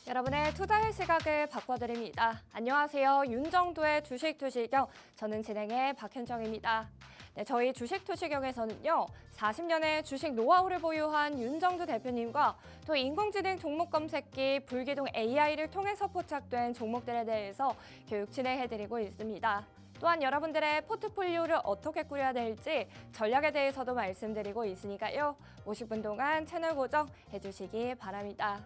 여러분의 투자의 시각을 바꿔드립니다. 안녕하세요. 윤정도의 주식투시경, 저는 진행의 박현정입니다. 네, 저희 주식투시경에서는요, 40년의 주식 노하우를 보유한 윤정도 대표님과 또 인공지능 종목 검색기 불기둥 AI를 통해서 포착된 종목들에 대해서 교육 진행해드리고 있습니다. 또한 여러분들의 포트폴리오를 어떻게 꾸려야 될지 전략에 대해서도 말씀드리고 있으니까요. 50분 동안 채널 고정해주시기 바랍니다.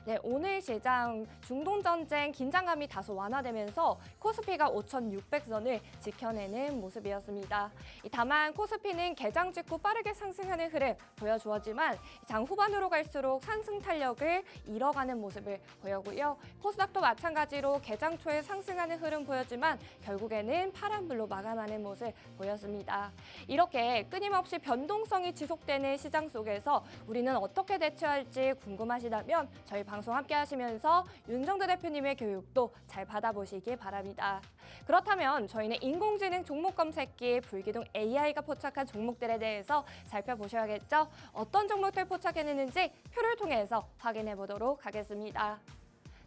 네, 오늘 시장 중동전쟁 긴장감이 다소 완화되면서 코스피가 5,600선을 지켜내는 모습이었습니다. 다만 코스피는 개장 직후 빠르게 상승하는 흐름 보여주었지만 장 후반으로 갈수록 상승 탄력을 잃어가는 모습을 보였고요. 코스닥도 마찬가지로 개장 초에 상승하는 흐름 보였지만 결국에는 파란불로 마감하는 모습 보였습니다. 이렇게 끊임없이 변동성이 지속되는 시장 속에서 우리는 어떻게 대처할지 궁금하시다면 저희 방송 함께 하시면서 윤정도 대표님의 교육도 잘 받아보시기 바랍니다. 그렇다면 저희는 인공지능 종목 검색기 불기둥 AI가 포착한 종목들에 대해서 살펴보셔야겠죠? 어떤 종목들 포착해내는지 표를 통해서 확인해 보도록 하겠습니다.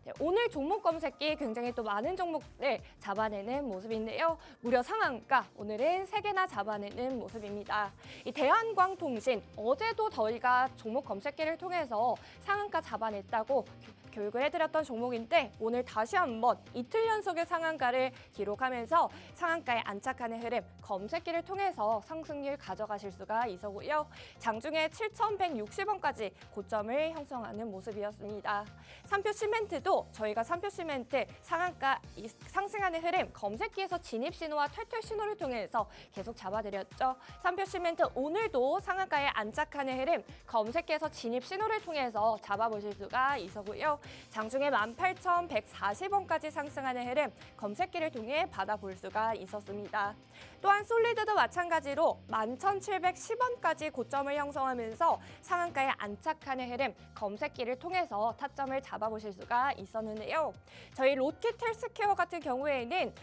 네, 오늘 종목 검색기 굉장히 또 많은 종목을 잡아내는 모습인데요. 무려 상한가 오늘은 3개나 잡아내는 모습입니다. 이 대한광통신 어제도 저희가 종목 검색기를 통해서 상한가 잡아냈다고 교육을 해드렸던 종목인데 오늘 다시 한번 이틀 연속의 상한가를 기록하면서 상한가에 안착하는 흐름 검색기를 통해서 상승률 가져가실 수가 있었고요. 장중에 7,160원까지 고점을 형성하는 모습이었습니다. 삼표 시멘트도 저희가 삼표 시멘트 상한가 상승하는 흐름 검색기에서 진입 신호와 퇴퇴 신호를 통해서 계속 잡아드렸죠. 삼표 시멘트 오늘도 상한가에 안착하는 흐름 검색기에서 진입 신호를 통해서 잡아보실 수가 있었고요. 장중에 18,140원까지 상승하는 흐름 검색기를 통해 받아볼 수가 있었습니다. 또한 솔리드도 마찬가지로 11,710원까지 고점을 형성하면서 상한가에 안착하는 흐름 검색기를 통해서 타점을 잡아보실 수가 있었는데요. 저희 로켓 헬스케어 같은 경우에는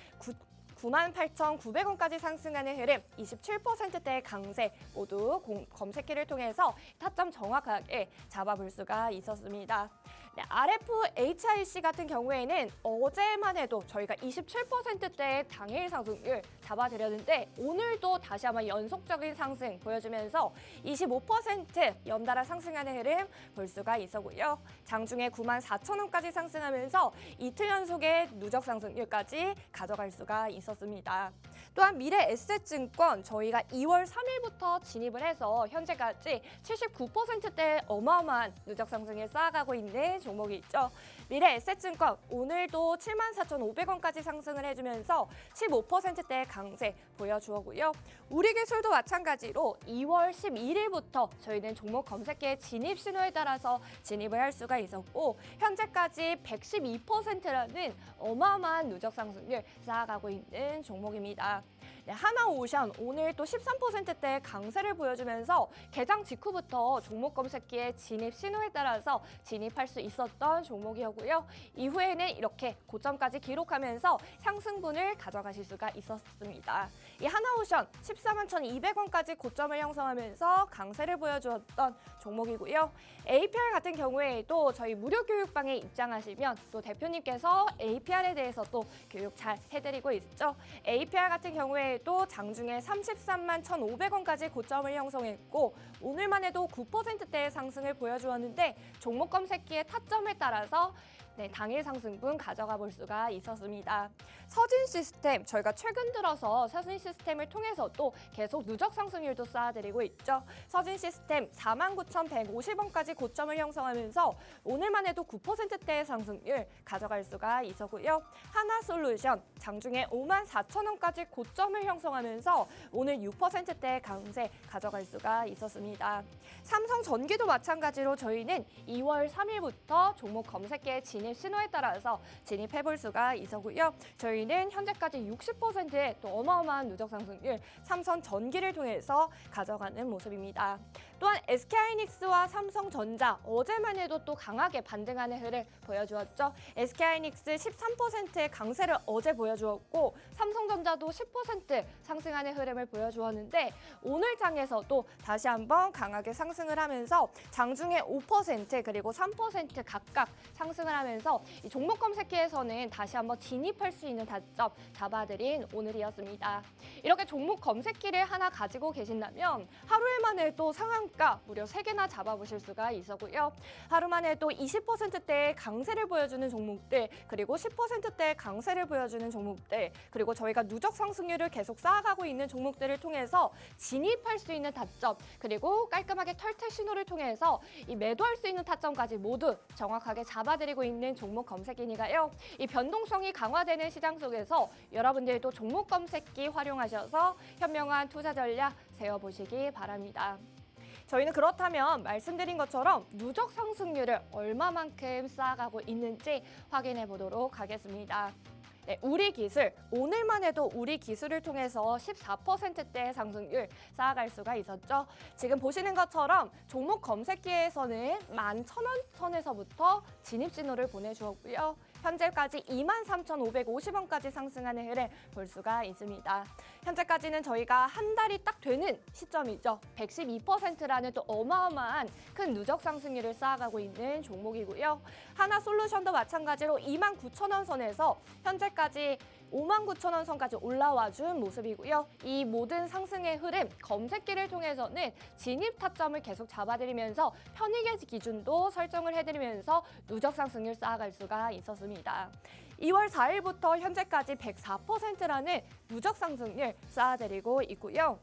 98,900원까지 상승하는 흐름 27%대의 강세 모두 검색기를 통해서 타점 정확하게 잡아볼 수가 있었습니다. 네, RFHIC 같은 경우에는 어제만 해도 저희가 27%대의 당일 상승률 잡아드렸는데 오늘도 다시 한번 연속적인 상승 보여주면서 25% 연달아 상승하는 흐름 볼 수가 있었고요. 장중에 94,000원까지 상승하면서 이틀 연속의 누적 상승률까지 가져갈 수가 있었습니다. 또한 미래에셋증권 저희가 2월 3일부터 진입을 해서 현재까지 79%대 어마어마한 누적 상승을 쌓아가고 있는 종목이 있죠. 미래에셋증권 오늘도 74,500원까지 상승을 해주면서 15%대 강세 보여주었고요. 우리기술도 마찬가지로 2월 11일부터 저희는 종목 검색기의 진입 신호에 따라서 진입을 할 수가 있었고 현재까지 112%라는 어마어마한 누적 상승률 쌓아가고 있는 종목입니다. 네, 하나오션 오늘 또 13%대 강세를 보여주면서 개장 직후부터 종목 검색기의 진입 신호에 따라서 진입할 수 있었던 종목이었고요. 이후에는 이렇게 고점까지 기록하면서 상승분을 가져가실 수가 있었습니다. 이 하나오션 141,200원까지 고점을 형성하면서 강세를 보여주었던 종목이고요. APR 같은 경우에도 저희 무료 교육방에 입장하시면 또 대표님께서 APR에 대해서 또 교육 잘 해드리고 있죠. APR 같은 경우에도 장중에 331,500원까지 고점을 형성했고 오늘만 해도 9%대의 상승을 보여주었는데 종목 검색기의 타점에 따라서 당일 상승분 가져가 볼 수가 있었습니다. 서진 시스템 저희가 최근 들어서 서진 시스템을 통해서도 계속 누적 상승률도 쌓아드리고 있죠. 서진 시스템 49,150원까지 고점을 형성하면서 오늘만 해도 9%대의 상승률 가져갈 수가 있었고요. 하나솔루션 장중에 54,000원까지 고점을 형성하면서 오늘 6%대의 강세 가져갈 수가 있었습니다. 삼성전기도 마찬가지로 저희는 2월 3일부터 종목 검색기에 진입 신호에 따라서 진입해 볼 수가 있었고요. 저희는 현재까지 60%의 또 어마어마한 누적 상승률 삼성전기를 통해서 가져가는 모습입니다. 또한 SK하이닉스와 삼성전자 어제만 해도 또 강하게 반등하는 흐름 보여주었죠. SK하이닉스 13%의 강세를 어제 보여주었고 삼성전자도 10% 상승하는 흐름을 보여주었는데 오늘 장에서도 다시 한번 강하게 상승을 하면서 장중에 5% 그리고 3% 각각 상승을 하면서 이 종목 검색기에서는 다시 한번 진입할 수 있는 타점 잡아드린 오늘이었습니다. 이렇게 종목 검색기를 하나 가지고 계신다면 하루에 만에 또 상한가 무려 3개나 잡아보실 수가 있었고요. 하루 만에 또 20%대의 강세를 보여주는 종목들 그리고 10%대의 강세를 보여주는 종목들 그리고 저희가 누적 상승률을 계속 쌓아가고 있는 종목들을 통해서 진입할 수 있는 타점 그리고 깔끔하게 털트 신호를 통해서 이 매도할 수 있는 타점까지 모두 정확하게 잡아드리고 있는 종목 검색이니까요. 이 변동성이 강화되는 시장 속에서 여러분들도 종목 검색기 활용하셔서 현명한 투자 전략 세워보시기 바랍니다. 저희는 그렇다면 말씀드린 것처럼 누적 상승률을 얼마만큼 쌓아가고 있는지 확인해 보도록 하겠습니다. 네, 우리 기술, 오늘만 해도 우리 기술을 통해서 14%대의 상승률 쌓아갈 수가 있었죠. 지금 보시는 것처럼 종목 검색기에서는 11,000원 선에서부터 진입 신호를 보내주었고요. 현재까지 23,550원까지 상승하는 흐름 볼 수가 있습니다. 현재까지는 저희가 한 달이 딱 되는 시점이죠. 112%라는 또 어마어마한 큰 누적 상승률을 쌓아가고 있는 종목이고요. 하나솔루션도 마찬가지로 29,000원 선에서 현재까지 59,000원 선까지 올라와 준 모습이고요. 이 모든 상승의 흐름, 검색기를 통해서는 진입 타점을 계속 잡아드리면서 편익의 기준도 설정을 해드리면서 누적 상승률 쌓아갈 수가 있었습니다. 2월 4일부터 현재까지 104%라는 누적 상승률 쌓아드리고 있고요.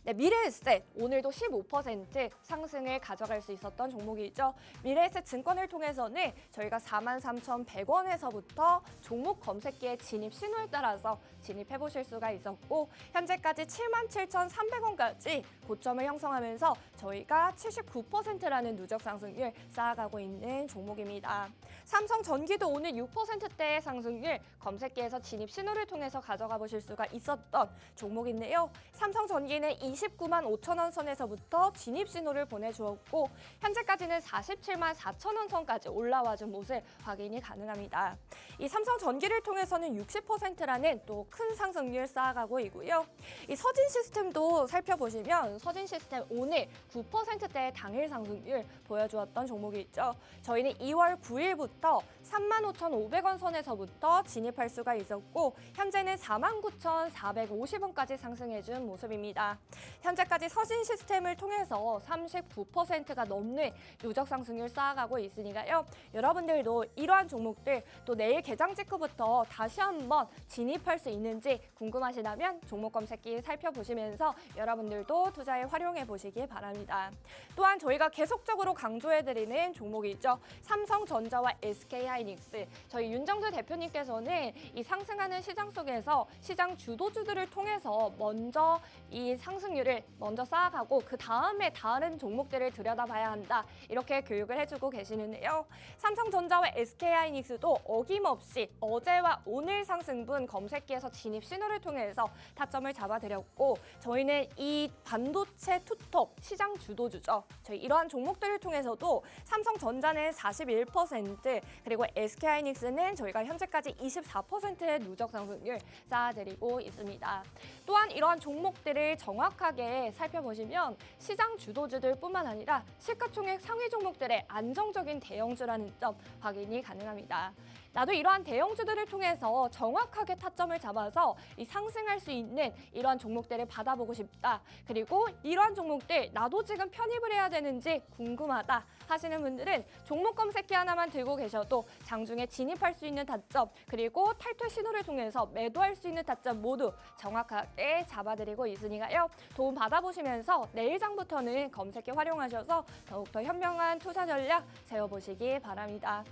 네, 미래에셋 오늘도 15% 상승을 가져갈 수 있었던 종목이죠. 미래에셋 증권을 통해서는 저희가 43,100원에서부터 종목 검색기의 진입 신호에 따라서 진입해 보실 수가 있었고 현재까지 77,300원까지 고점을 형성하면서 저희가 79%라는 누적 상승률 쌓아가고 있는 종목입니다. 삼성전기도 오늘 6%대의 상승률 검색기에서 진입 신호를 통해서 가져가 보실 수가 있었던 종목인데요. 삼성전기는 29만 5천원 선에서부터 진입 신호를 보내주었고 현재까지는 47만 4천원 선까지 올라와준 모습 확인이 가능합니다. 이 삼성전기를 통해서는 60%라는 또 큰 상승률 쌓아가고 있고요. 이 서진시스템도 살펴보시면 서진시스템 오늘 9%대의 당일 상승률 보여주었던 종목이 있죠. 저희는 2월 9일부터 35,500원 선에서부터 진입할 수가 있었고 현재는 49,450원까지 상승해준 모습입니다. 현재까지 서진 시스템을 통해서 39%가 넘는 누적 상승률 쌓아가고 있으니까요. 여러분들도 이러한 종목들 또 내일 개장 직후부터 다시 한번 진입할 수 있는지 궁금하시다면 종목 검색기 살펴보시면서 여러분들도 투자에 활용해 보시기 바랍니다. 또한 저희가 계속적으로 강조해드리는 종목이죠. 삼성전자와 SK하이닉스. 저희 윤정두 대표님께서는 이 상승하는 시장 속에서 시장 주도주들을 통해서 먼저 이 상승률을 먼저 쌓아가고 그 다음에 다른 종목들을 들여다봐야 한다. 이렇게 교육을 해주고 계시는데요. 삼성전자와 SK하이닉스도 어김없이 어제와 오늘 상승분 검색기에서 진입 신호를 통해서 타점을 잡아드렸고 저희는 이 반도체 투톱 시장 주도주죠. 저희 이러한 종목들을 통해서도 삼성전자는 41% 그리고 SK하이닉스는 저희가 현재까지 24%의 누적 상승률 쌓아드리고 있습니다. 또한 이러한 종목들을 정확하게 살펴보시면 시장 주도주들뿐만 아니라 시가총액 상위 종목들의 안정적인 대형주라는 점 확인이 가능합니다. 나도 이러한 대형주들을 통해서 정확하게 타점을 잡아서 이 상승할 수 있는 이러한 종목들을 받아보고 싶다. 그리고 이러한 종목들 나도 지금 편입을 해야 되는지 궁금하다 하시는 분들은 종목 검색기 하나만 들고 계셔도 장중에 진입할 수 있는 타점 그리고 탈퇴 신호를 통해서 매도할 수 있는 타점 모두 정확하게 잡아드리고 있으니까요. 도움 받아보시면서 내일장부터는 검색기 활용하셔서 더욱더 현명한 투자 전략 세워보시기 바랍니다.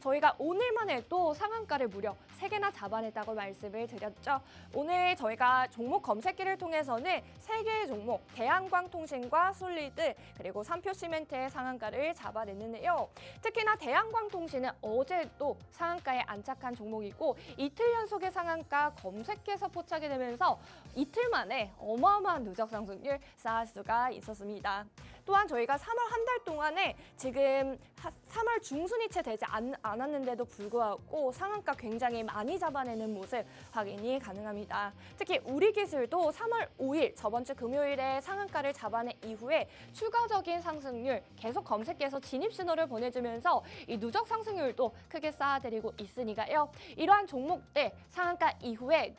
저희가 오늘만 해도 상한가를 무려 3개나 잡아냈다고 말씀을 드렸죠. 오늘 저희가 종목 검색기를 통해서는 3개의 종목, 대한광통신과 솔리드, 그리고 삼표시멘트의 상한가를 잡아냈는데요. 특히나 대한광통신은 어제도 상한가에 안착한 종목이고 이틀 연속의 상한가 검색기에서 포착이 되면서 이틀 만에 어마어마한 누적 상승률 쌓을 수가 있었습니다. 또한 저희가 3월 한 달 동안에 지금 3월 중순이 채 되지 않았는데도 불구하고 상한가 굉장히 많이 잡아내는 모습 확인이 가능합니다. 특히 우리기술도 3월 5일 저번 주 금요일에 상한가를 잡아낸 이후에 추가적인 상승률 계속 검색해서 진입 신호를 보내주면서 이 누적 상승률도 크게 쌓아드리고 있으니까요. 이러한 종목들 상한가 이후에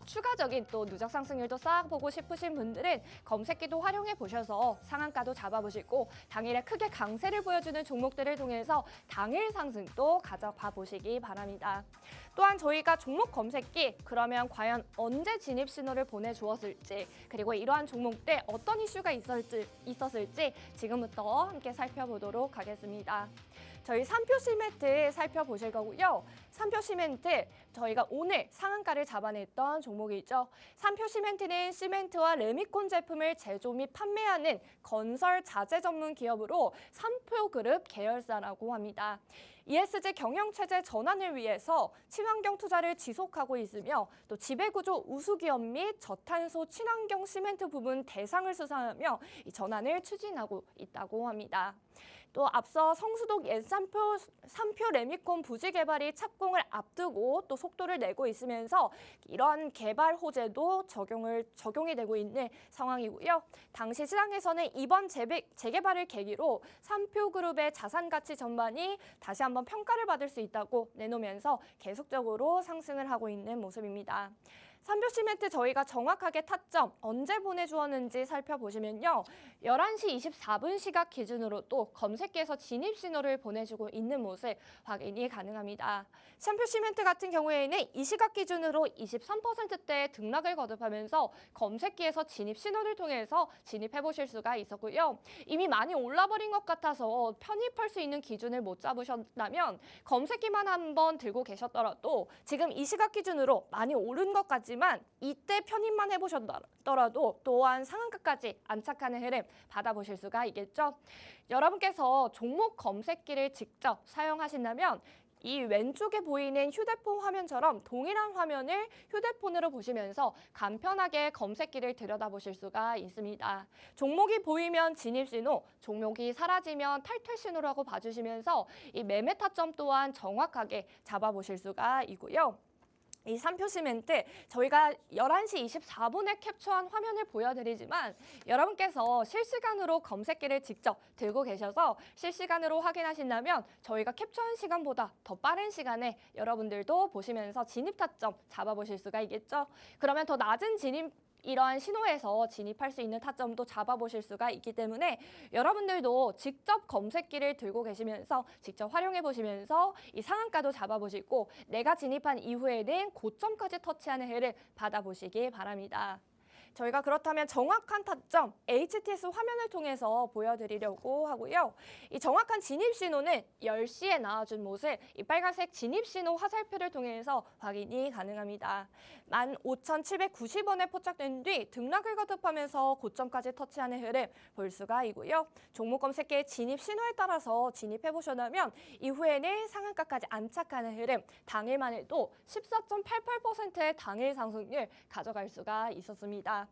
추가적인 또 누적 상승률도 쌓아보고 싶으신 분들은 검색기도 활용해 보셔서 상한가도 잡아보시고 당일에 크게 강세를 보여주는 종목들을 통해서 당일 상승도 가져가 보시기 바랍니다. 또한 저희가 종목 검색기 그러면 과연 언제 진입 신호를 보내주었을지 그리고 이러한 종목들 어떤 이슈가 있었을지 지금부터 함께 살펴보도록 하겠습니다. 저희 산표 시멘트 살펴보실 거고요. 산표 시멘트 저희가 오늘 상한가를 잡아냈던 종목이죠. 산표 시멘트는 시멘트와 레미콘 제품을 제조 및 판매하는 건설 자재 전문 기업으로 산표그룹 계열사라고 합니다. ESG 경영체제 전환을 위해서 친환경 투자를 지속하고 있으며 또 지배구조 우수기업 및 저탄소 친환경 시멘트 부문 대상을 수상하며 이 전환을 추진하고 있다고 합니다. 또 앞서 성수동 산표 레미콘 부지 개발이 착공을 앞두고 또 속도를 내고 있으면서 이러한 개발 호재도 적용이 되고 있는 상황이고요. 당시 시장에서는 이번 재개발을 계기로 산표그룹의 자산 가치 전반이 다시 한번 평가를 받을 수 있다고 내놓으면서 계속적으로 상승을 하고 있는 모습입니다. 산표 시멘트 저희가 정확하게 타점 언제 보내주었는지 살펴보시면요. 11시 24분 시각 기준으로 또 검색기에서 진입 신호를 보내주고 있는 모습 확인이 가능합니다. 산표 시멘트 같은 경우에는 이 시각 기준으로 23%대 등락을 거듭하면서 검색기에서 진입 신호를 통해서 진입해 보실 수가 있었고요. 이미 많이 올라버린 것 같아서 편입할 수 있는 기준을 못 잡으셨다면 검색기만 한번 들고 계셨더라도 지금 이 시각 기준으로 많이 오른 것 같지만 이때 편입만 해보셨더라도 또한 상한가까지 안착하는 흐름 받아보실 수가 있겠죠. 여러분께서 종목 검색기를 직접 사용하신다면 이 왼쪽에 보이는 휴대폰 화면처럼 동일한 화면을 휴대폰으로 보시면서 간편하게 검색기를 들여다보실 수가 있습니다. 종목이 보이면 진입 신호, 종목이 사라지면 탈퇴 신호라고 봐주시면서 이 매매 타점 또한 정확하게 잡아보실 수가 있고요. 이 산표 시멘트 저희가 11시 24분에 캡처한 화면을 보여드리지만 여러분께서 실시간으로 검색기를 직접 들고 계셔서 실시간으로 확인하신다면 저희가 캡처한 시간보다 더 빠른 시간에 여러분들도 보시면서 진입 타점 잡아보실 수가 있겠죠. 그러면 더 낮은 이러한 신호에서 진입할 수 있는 타점도 잡아보실 수가 있기 때문에 여러분들도 직접 검색기를 들고 계시면서 직접 활용해 보시면서 이 상한가도 잡아보시고 내가 진입한 이후에는 고점까지 터치하는 흐름 받아보시기 바랍니다. 저희가 그렇다면 정확한 타점 HTS 화면을 통해서 보여드리려고 하고요. 이 정확한 진입 신호는 10시에 나와준 모습 이 빨간색 진입 신호 화살표를 통해서 확인이 가능합니다. 15,790원에 포착된 뒤 등락을 거듭하면서 고점까지 터치하는 흐름 볼 수가 있고요. 종목 검색기의 진입 신호에 따라서 진입해 보셨다면 이후에는 상한가까지 안착하는 흐름 당일만 해도 14.88%의 당일 상승률 가져갈 수가 있었습니다.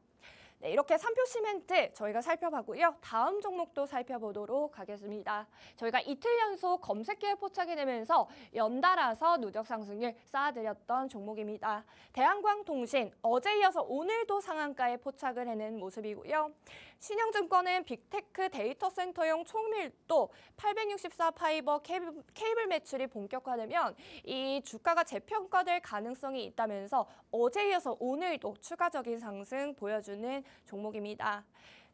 네, 이렇게 산표 시멘트 저희가 살펴봤고요. 다음 종목도 살펴보도록 하겠습니다. 저희가 이틀 연속 검색기에 포착이 되면서 연달아서 누적 상승률 쌓아드렸던 종목입니다. 대한광통신 어제 이어서 오늘도 상한가에 포착을 해낸 모습이고요. 신영증권은 빅테크 데이터 센터용 총밀도 864 파이버 케이블 매출이 본격화되면 이 주가가 재평가될 가능성이 있다면서 어제 이어서 오늘도 추가적인 상승 보여주는 종목입니다.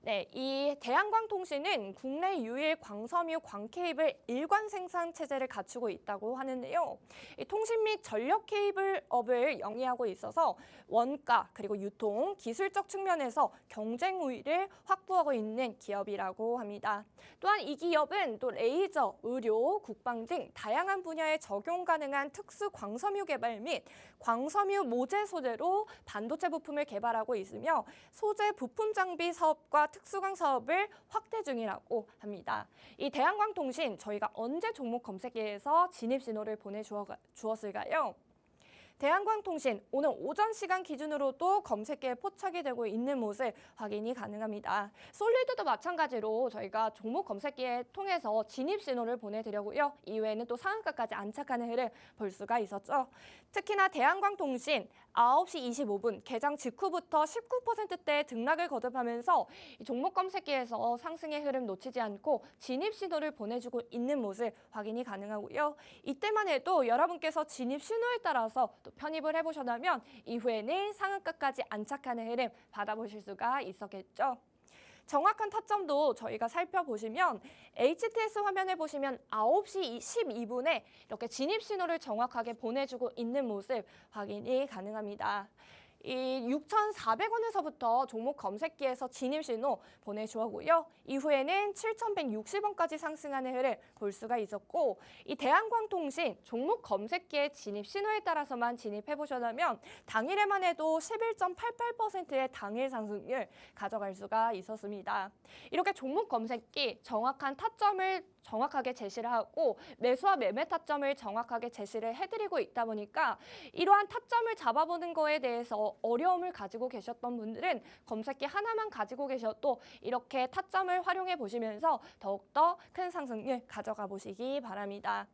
네, 이 대한광통신은 국내 유일 광섬유 광케이블 일관 생산 체제를 갖추고 있다고 하는데요. 이 통신 및 전력 케이블업을 영위하고 있어서 원가 그리고 유통, 기술적 측면에서 경쟁 우위를 확보하고 있는 기업이라고 합니다. 또한 이 기업은 또 레이저, 의료, 국방 등 다양한 분야에 적용 가능한 특수 광섬유 개발 및 광섬유 모재 소재로 반도체 부품을 개발하고 있으며 소재 부품 장비 사업과 특수광 사업을 확대 중이라고 합니다. 이 대한광통신 저희가 언제 종목 검색기에서 진입 신호를 보내주었을까요? 대한광통신 오늘 오전 시간 기준으로도 검색기에 포착이 되고 있는 모습 확인이 가능합니다. 솔리드도 마찬가지로 저희가 종목 검색기에 통해서 진입 신호를 보내드렸고요. 이외에는 또 상한가까지 안착하는 흐름 볼 수가 있었죠. 특히나 대한광통신 9시 25분 개장 직후부터 19%대 등락을 거듭하면서 이 종목 검색기에서 상승의 흐름 놓치지 않고 진입 신호를 보내주고 있는 모습 확인이 가능하고요. 이때만 해도 여러분께서 진입 신호에 따라서 또 편입을 해보셨다면 이후에는 상한가까지 안착하는 흐름 받아보실 수가 있었겠죠. 정확한 타점도 저희가 살펴보시면 HTS 화면에 보시면 9시 12분에 이렇게 진입 신호를 정확하게 보내주고 있는 모습 확인이 가능합니다. 이 6,400원에서부터 종목 검색기에서 진입 신호 보내주었고요. 이후에는 7,160원까지 상승하는 흐름 볼 수가 있었고 이 대한광통신 종목 검색기의 진입 신호에 따라서만 진입해 보셨다면 당일에만 해도 11.88%의 당일 상승률 가져갈 수가 있었습니다. 이렇게 종목 검색기 정확한 타점을 정확하게 제시를 하고 매수와 매매 타점을 정확하게 제시를 해드리고 있다 보니까 이러한 타점을 잡아보는 거에 대해서 어려움을 가지고 계셨던 분들은 검색기 하나만 가지고 계셔도 이렇게 타점을 활용해 보시면서 더욱더 큰 상승률 가져가 보시기 바랍니다.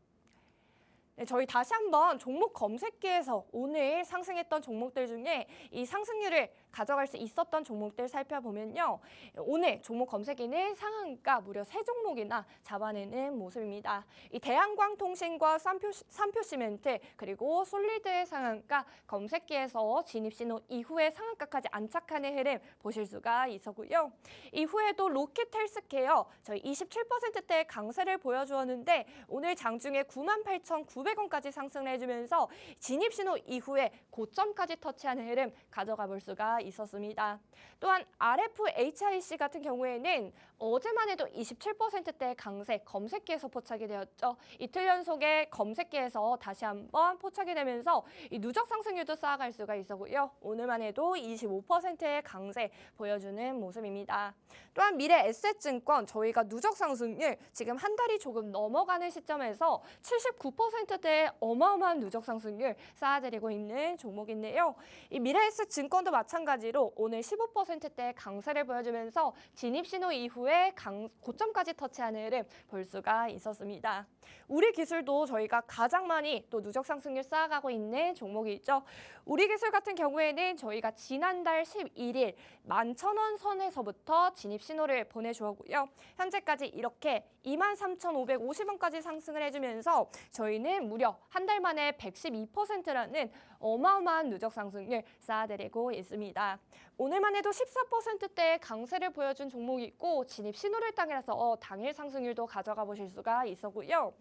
네, 저희 다시 한번 종목 검색기에서 오늘 상승했던 종목들 중에 이 상승률을 가져갈 수 있었던 종목들 살펴보면요. 오늘 종목 검색기는 상한가 무려 3종목이나 잡아내는 모습입니다. 이 대한광통신과 삼표시멘트 그리고 솔리드의 상한가 검색기에서 진입신호 이후에 상한가까지 안착하는 흐름 보실 수가 있었고요. 이후에도 로킷헬스케어 저희 27%대의 강세를 보여주었는데 오늘 장중에 98,900원까지 상승을 해주면서 진입신호 이후에 고점까지 터치하는 흐름 가져가 볼 수가 있었습니다. 또한 RFHIC 같은 경우에는 어제만 해도 27%대의 강세 검색기에서 포착이 되었죠. 이틀 연속의 검색기에서 다시 한번 포착이 되면서 이 누적 상승률도 쌓아갈 수가 있었고요. 오늘만 해도 25%의 강세 보여주는 모습입니다. 또한 미래에셋증권 저희가 누적 상승률 지금 한 달이 조금 넘어가는 시점에서 79%대의 어마어마한 누적 상승률 쌓아드리고 있는 종목인데요. 이 미래에셋증권도 마찬가지로 오늘 15%대의 강세를 보여주면서 진입신호 이후에 고점까지 터치하는 흐름 볼 수가 있었습니다. 우리기술도 저희가 가장 많이 또 누적 상승률 쌓아가고 있는 종목이 있죠. 우리기술 같은 경우에는 저희가 지난달 11일 11,000원 선에서부터 진입신호를 보내주었고요. 현재까지 이렇게 23,550원까지 상승을 해주면서 저희는 무려 한 달 만에 112%라는 어마어마한 누적 상승률 쌓아드리고 있습니다. 오늘만 해도 14%대의 강세를 보여준 종목이 있고 진입 신호를 따라서 당일 상승률도 가져가 보실 수가 있었고요.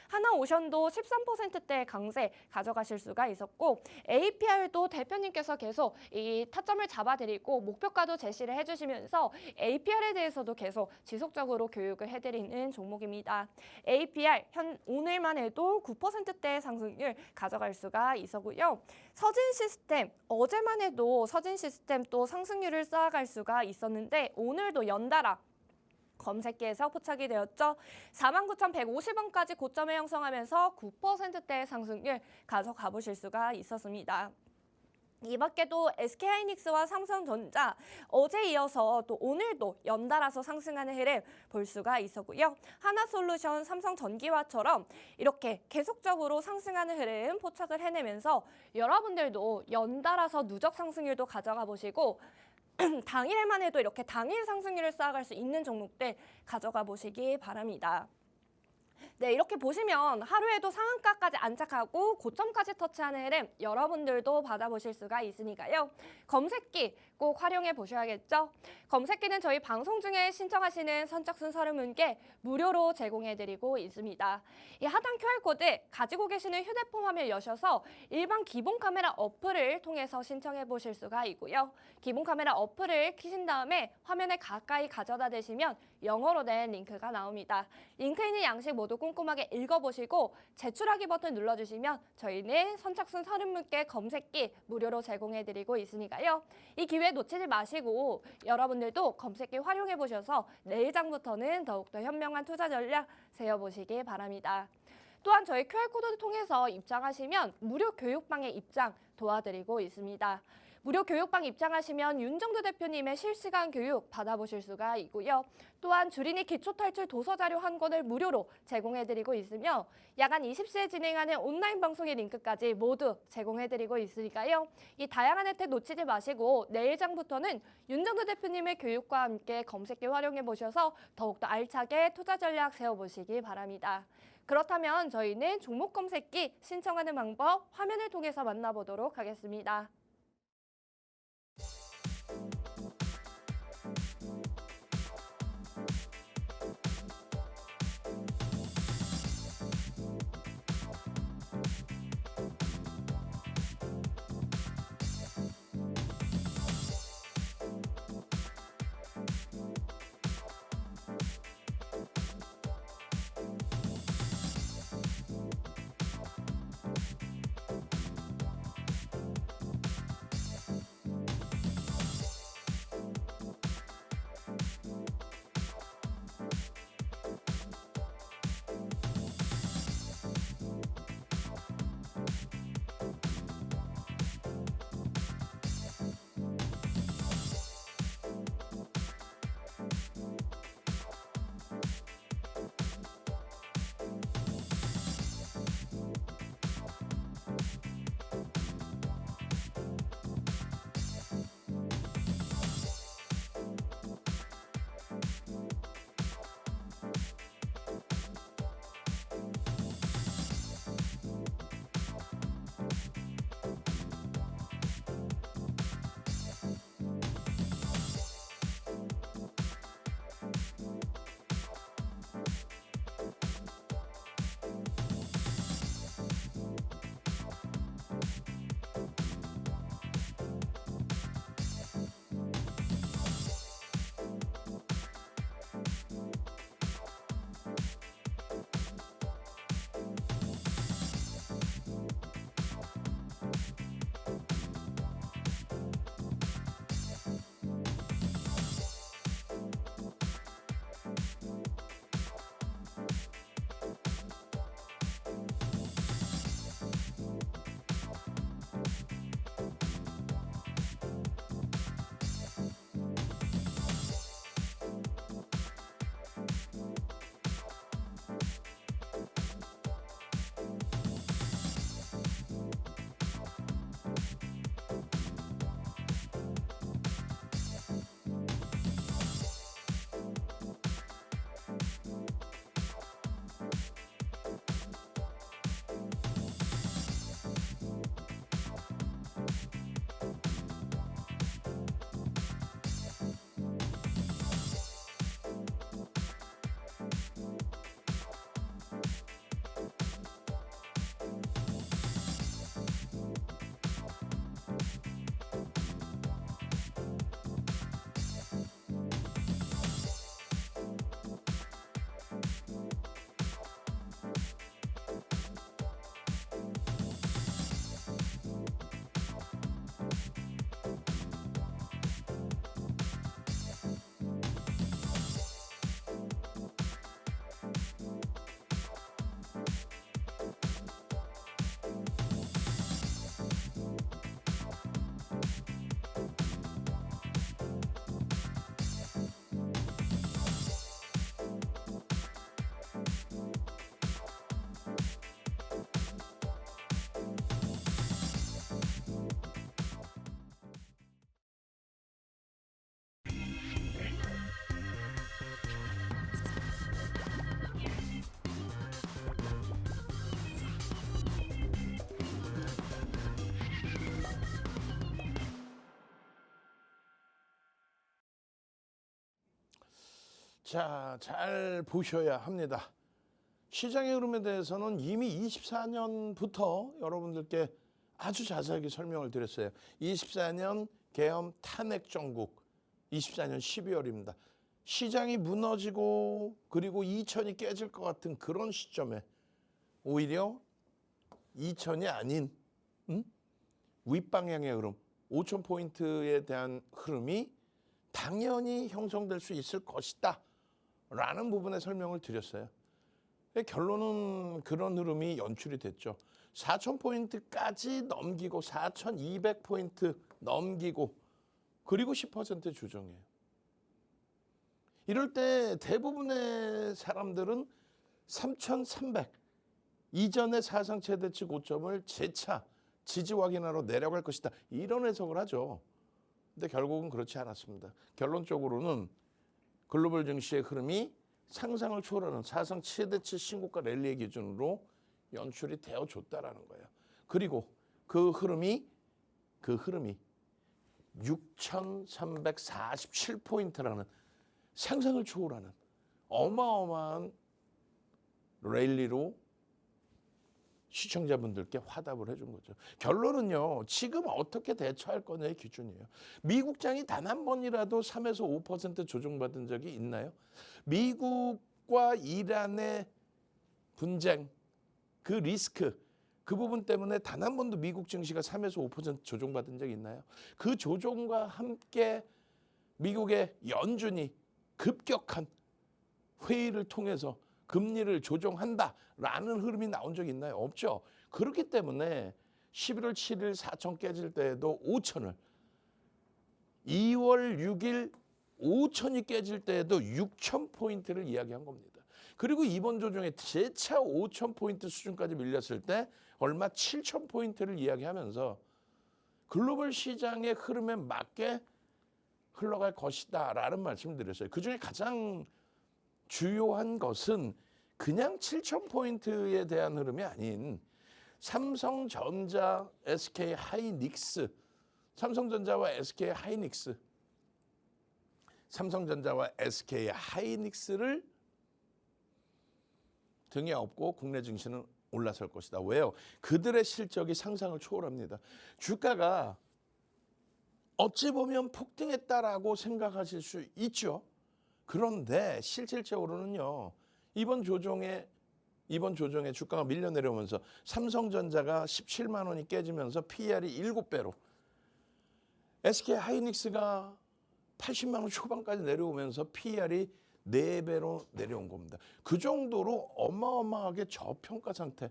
하나오션도 13%대의 강세 가져가실 수가 있었고 APR도 대표님께서 계속 이 타점을 잡아드리고 목표가도 제시를 해주시면서 APR에 대해서도 계속 지속적으로 교육을 해드리는 종목입니다. APR 오늘만 해도 9%대의 상승률 가져갈 수가 있었고요. 서진시스템 어제만 해도 서진시스템 또 상승률을 쌓아갈 수가 있었는데 오늘도 연달아 검색기에서 포착이 되었죠. 49,150원까지 고점을 형성하면서 9%대의 상승률 가져가 보실 수가 있었습니다. 이 밖에도 SK하이닉스와 삼성전자 어제 이어서 또 오늘도 연달아서 상승하는 흐름 볼 수가 있었고요. 하나솔루션, 삼성전기화처럼 이렇게 계속적으로 상승하는 흐름 포착을 해내면서 여러분들도 연달아서 누적 상승률도 가져가 보시고 당일에만 해도 이렇게 당일 상승률을 쌓아갈 수 있는 종목들 가져가 보시기 바랍니다. 네, 이렇게 보시면 하루에도 상한가까지 안착하고 고점까지 터치하는 흐름 여러분들도 받아보실 수가 있으니까요. 검색기 꼭 활용해 보셔야겠죠. 검색기는 저희 방송 중에 신청하시는 선착순 30분께 무료로 제공해드리고 있습니다. 이 하단 QR코드 가지고 계시는 휴대폰 화면 여셔서 일반 기본 카메라 어플을 통해서 신청해 보실 수가 있고요. 기본 카메라 어플을 켜신 다음에 화면에 가까이 가져다 대시면 영어로 된 링크가 나옵니다. 링크 있는 양식 모두 꼼꼼하게 읽어보시고 제출하기 버튼 눌러주시면 저희는 선착순 30분께 검색기 무료로 제공해드리고 있으니까요. 이 기회 놓치지 마시고 여러분들도 검색기 활용해보셔서 내일장부터는 더욱더 현명한 투자 전략 세워보시기 바랍니다. 또한 저희 QR코드를 통해서 입장하시면 무료 교육방에 입장 도와드리고 있습니다. 무료 교육방 입장하시면 윤정두 대표님의 실시간 교육 받아보실 수가 있고요. 또한 주린이 기초탈출 도서자료 한 권을 무료로 제공해드리고 있으며 야간 20시에 진행하는 온라인 방송의 링크까지 모두 제공해드리고 있으니까요. 이 다양한 혜택 놓치지 마시고 내일장부터는 윤정두 대표님의 교육과 함께 검색기 활용해보셔서 더욱더 알차게 투자 전략 세워보시기 바랍니다. 그렇다면 저희는 종목 검색기 신청하는 방법 화면을 통해서 만나보도록 하겠습니다. 자, 잘 보셔야 합니다. 시장의 흐름에 대해서는 이미 24년부터 여러분들께 아주 자세하게 설명을 드렸어요. 24년 계엄 탄핵 정국, 24년 12월입니다. 시장이 무너지고 그리고 2000이 깨질 것 같은 그런 시점에 오히려 2000이 아닌 윗방향의 흐름, 5000포인트에 대한 흐름이 당연히 형성될 수 있을 것이다 라는 부분에 설명을 드렸어요. 결론은 그런 흐름이 연출이 됐죠. 4,000포인트까지 넘기고 4,200포인트 넘기고 그리고 10% 조정이에요. 이럴 때 대부분의 사람들은 3,300 이전의 사상 최대치 고점을 재차 지지 확인하러 내려갈 것이다. 이런 해석을 하죠. 근데 결국은 그렇지 않았습니다. 결론적으로는 글로벌 증시의 흐름이 상상을 초월하는 사상 최대치 신고가 랠리의 기준으로 연출이 되어줬다라는 거예요. 그리고 그 흐름이 6,347포인트라는 상상을 초월하는 어마어마한 랠리로 시청자분들께 화답을 해준 거죠. 결론은요. 지금 어떻게 대처할 거냐의 기준이에요. 미국장이 단 한 번이라도 3에서 5% 조정받은 적이 있나요? 미국과 이란의 분쟁, 그 리스크, 그 부분 때문에 단 한 번도 미국 증시가 3에서 5% 조정받은 적이 있나요? 그 조정과 함께 미국의 연준이 급격한 회의를 통해서 금리를 조정한다라는 흐름이 나온 적이 있나요? 없죠. 그렇기 때문에 11월 7일 4천 깨질 때에도 5천을 2월 6일 5천이 깨질 때에도 6천 포인트를 이야기한 겁니다. 그리고 이번 조정에 재차 5천 포인트 수준까지 밀렸을 때 얼마 7천 포인트를 이야기하면서 글로벌 시장의 흐름에 맞게 흘러갈 것이다라는 말씀을 드렸어요. 그중에 가장 주요한 것은 그냥 7천 포인트에 대한 흐름이 아닌 삼성전자, SK 하이닉스, 삼성전자와 SK 하이닉스, 삼성전자와 SK 하이닉스를 등에 업고 국내 증시는 올라설 것이다. 왜요? 그들의 실적이 상상을 초월합니다. 주가가 어찌 보면 폭등했다라고 생각하실 수 있죠. 그런데 실질적으로는요. 이번 조정에 주가가 밀려 내려오면서 삼성전자가 17만 원이 깨지면서 PER이 7배로 SK 하이닉스가 80만 원 초반까지 내려오면서 PER이 4배로 내려온 겁니다. 그 정도로 어마어마하게 저평가 상태,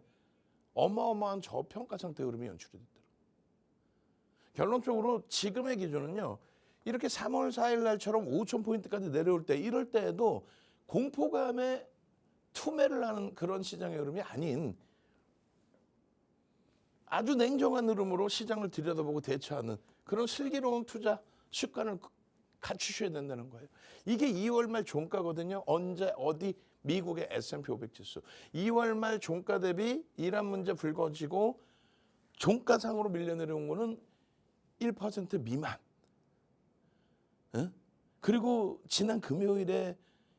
어마어마한 저평가 상태 흐름이 연출이 됐더라고요. 결론적으로 지금의 기준은요. 이렇게 3월 4일 날처럼 5천 포인트까지 내려올 때 이럴 때에도 공포감에 투매를 하는 그런 시장의 흐름이 아닌 아주 냉정한 흐름으로 시장을 들여다보고 대처하는 그런 슬기로운 투자 습관을 갖추셔야 된다는 거예요. 이게 2월 말 종가거든요. 언제 어디 미국의 S&P 500 지수. 2월 말 종가 대비 이란 문제 불거지고 종가상으로 밀려 내려온 거는 1% 미만. 응? 그리고 지난 금요일에